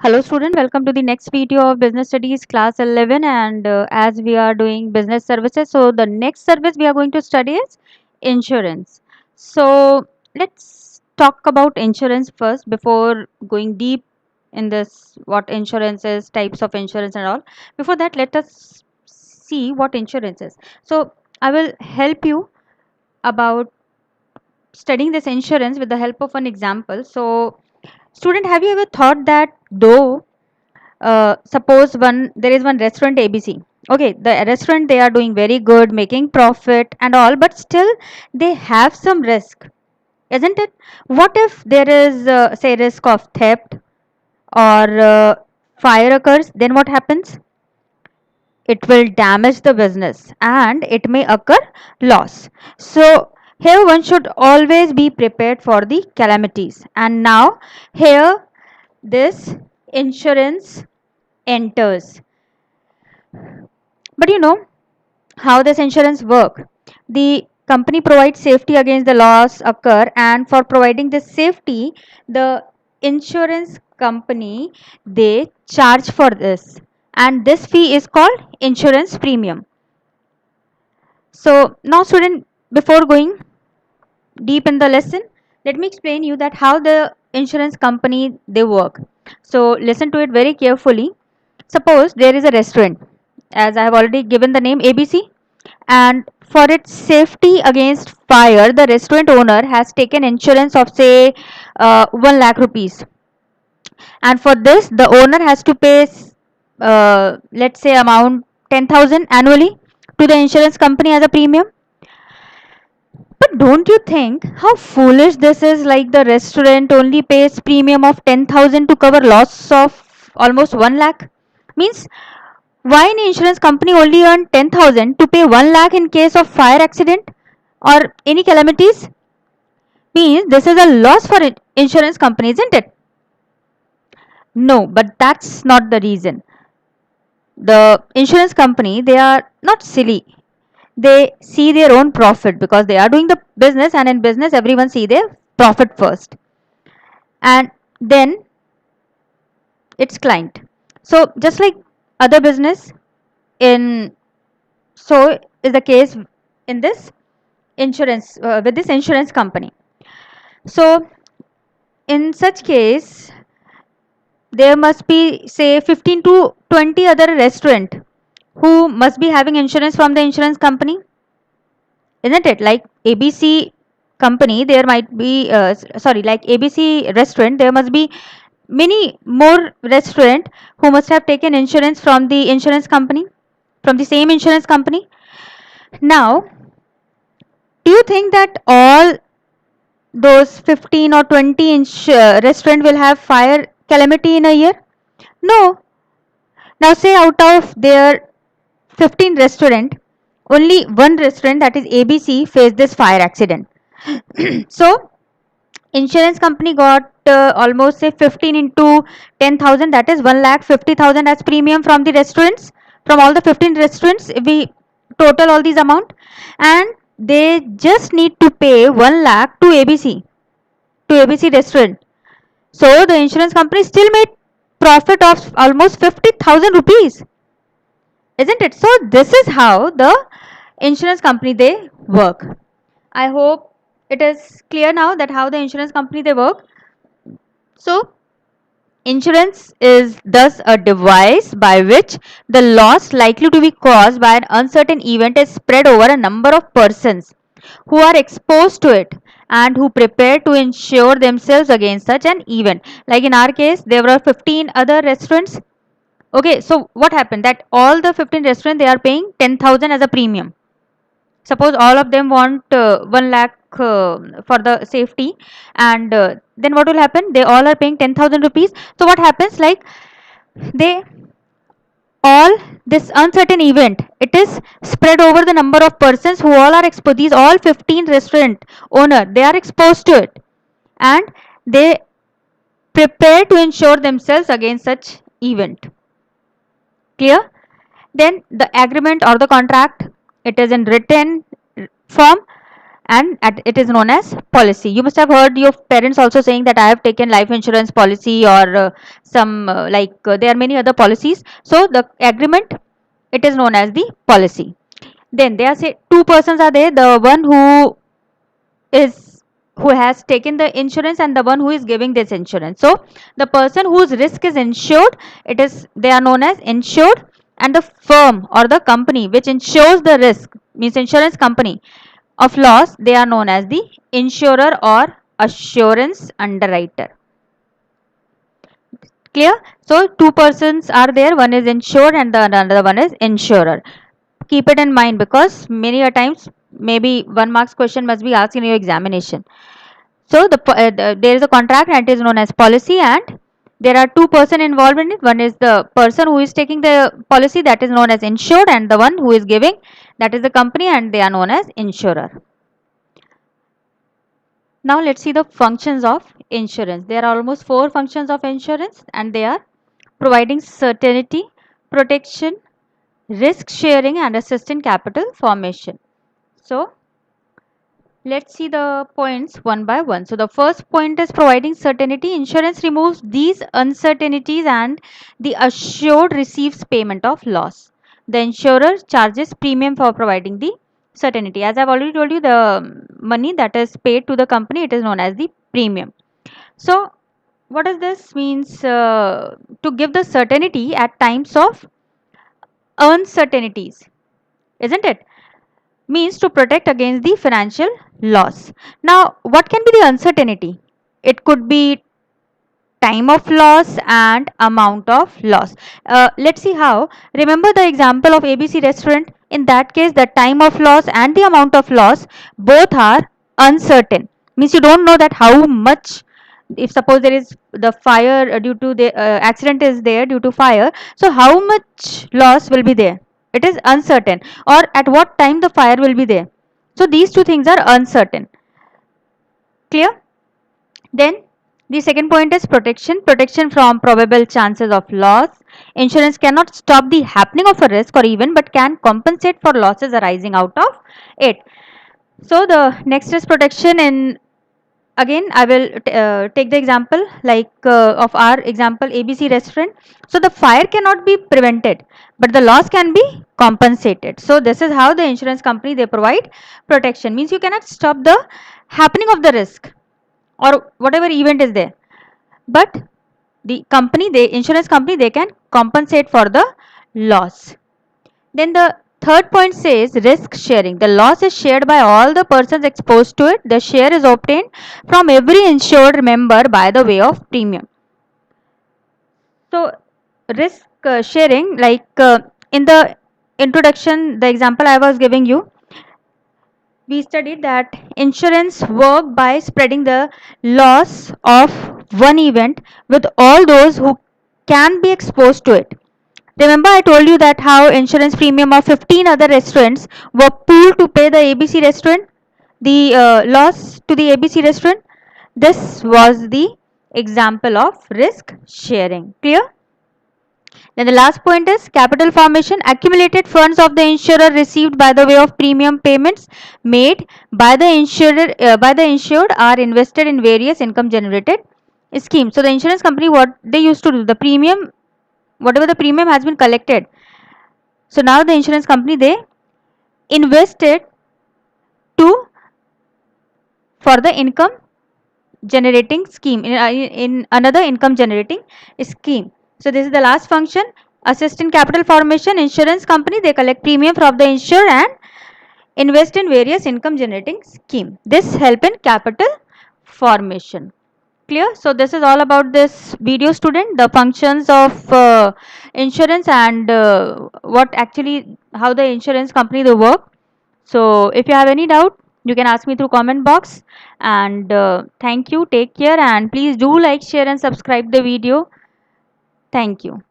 Hello student, welcome to the next video of business studies class 11 and as we are doing business services, so the next service we are going to study is insurance. So let's talk about insurance first before going deep in this what insurance is, types of insurance and all. Before that, let us see what insurance is. So I will help you about studying this insurance with the help of an example. So student, have you ever thought that though suppose there is one restaurant ABC. Okay, the restaurant they are doing very good, making profit and all, but still they have some risk, isn't it? What if there is say risk of theft or fire occurs? Then what happens? It will damage the business and it may occur loss. So here one should always be prepared for the calamities. And now here this insurance enters. But you know how this insurance work. The company provides safety against the loss occur, and for providing this safety, the insurance company they charge for this, and this fee is called insurance premium. So now student, before going deep in the lesson, let me explain you that how the insurance company they work. So listen to it very carefully. Suppose there is a restaurant, as I have already given the name ABC, and for its safety against fire, the restaurant owner has taken insurance of say 1 lakh rupees, and for this the owner has to pay let's say amount 10,000 annually to the insurance company as a premium. But don't you think how foolish this is? Like the restaurant only pays premium of 10,000 to cover loss of almost 1 lakh. Means why an insurance company only earn 10,000 to pay 1 lakh in case of fire accident or any calamities? Means this is a loss for insurance company, isn't it? No, but that's not the reason. The insurance company they are not silly. They see their own profit because they are doing the business, and in business everyone see their profit first and then its client. So just like other business in, so is the case in this insurance with this insurance company. So in such case there must be say 15 to 20 other restaurant who must be having insurance from the insurance company, isn't it? Like ABC company there might be sorry, like ABC restaurant there must be many more restaurant who must have taken insurance from the insurance company, from the same insurance company. Now do you think that all those 15 or 20 restaurant will have fire calamity in a year? No. Now say out of their 15 restaurant, only one restaurant, that is ABC, faced this fire accident. So insurance company got almost say 15 into 10,000, that is 1 lakh 50,000 as premium from the restaurants, from all the 15 restaurants. We total all these amount, and they just need to pay 1 lakh to ABC restaurant. So the insurance company still made profit of almost 50,000 rupees, isn't it? So this is how the insurance company they work. I hope it is clear now that how the insurance company they work. So insurance is thus a device by which the loss likely to be caused by an uncertain event is spread over a number of persons who are exposed to it and who prepare to insure themselves against such an event. Like in our case, there were 15 other restaurants. Okay, so what happened? That all the 15 restaurants they are paying 10,000 as a premium. Suppose all of them want 1 lakh for the safety, and then what will happen? They all are paying 10,000 rupees. So what happens? Like they all this uncertain event it is spread over the number of persons who all are exposed. These all 15 restaurant owner they are exposed to it, and they prepare to insure themselves against such event. Clear? Then the agreement or the contract, it is in written form, and it is known as policy. You must have heard your parents also saying that I have taken life insurance policy, or some there are many other policies. So the agreement, it is known as the policy. Then there are, say, two persons are there, the one is who has taken the insurance and the one who is giving this insurance. So the person whose risk is insured, it is, they are known as insured, and the firm or the company which insures the risk, means insurance company, of loss, they are known as the insurer or assurance underwriter. Clear? So two persons are there, one is insured and the another one is insurer. Keep it in mind, because many a times maybe 1 marks question must be asked in your examination. So there is a contract and it is known as policy, and there are two persons involved in it. One is the person who is taking the policy, that is known as insured, and the one who is giving, that is the company, and they are known as insurer. Now let's see the functions of insurance. There are almost 4 functions of insurance, and they are providing certainty, protection, risk sharing, and assist in capital formation. So let's see the points one by one. So the first point is providing certainty. Insurance removes these uncertainties and the assured receives payment of loss. The insurer charges premium for providing the certainty. As I've already told you, the money that is paid to the company, it is known as the premium. So what does this means? To give the certainty at times of uncertainties, isn't it? Means to protect against the financial loss. Now, what can be the uncertainty? It could be time of loss and amount of loss. Let's see how. Remember the example of ABC restaurant. In that case, the time of loss and the amount of loss both are uncertain. Means you don't know that how much. If suppose there is the fire due to the accident is there due to fire, so how much loss will be there? It is uncertain. Or at what time the fire will be there. So these two things are uncertain. Clear? Then the second point is protection. Protection from probable chances of loss. Insurance cannot stop the happening of a risk or event, but can compensate for losses arising out of it. So the next is protection. In again I will take the example of our example ABC restaurant. So the fire cannot be prevented, but the loss can be compensated. So this is how the insurance company, they provide protection. Means you cannot stop the happening of the risk or whatever event is there, but the company, the insurance company, they can compensate for the loss. Then the third point says risk sharing. The loss is shared by all the persons exposed to it. The share is obtained from every insured member by the way of premium. So risk sharing, in the introduction, the example I was giving you, we studied that insurance work by spreading the loss of one event with all those who can be exposed to it. Remember I told you that how insurance premium of 15 other restaurants were pooled to pay the ABC restaurant, the loss to the ABC restaurant. This was the example of risk sharing. Clear? Then the last point is capital formation. Accumulated funds of the insurer received by the way of premium payments made by the insured are invested in various income generated schemes. So the insurance company, what they used to do, the premium, whatever the premium has been collected, so now the insurance company, they invest it to for the income generating scheme, in another income generating scheme. So this is the last function. Assist in capital formation. Insurance company, they collect premium from the insured and invest in various income generating scheme. This help in capital formation. Clear? So this is all about this video, student, the functions of insurance and what actually, how the insurance company they work. So if you have any doubt, you can ask me through comment box. And thank you, take care, and please do like, share and subscribe the video. Thank you.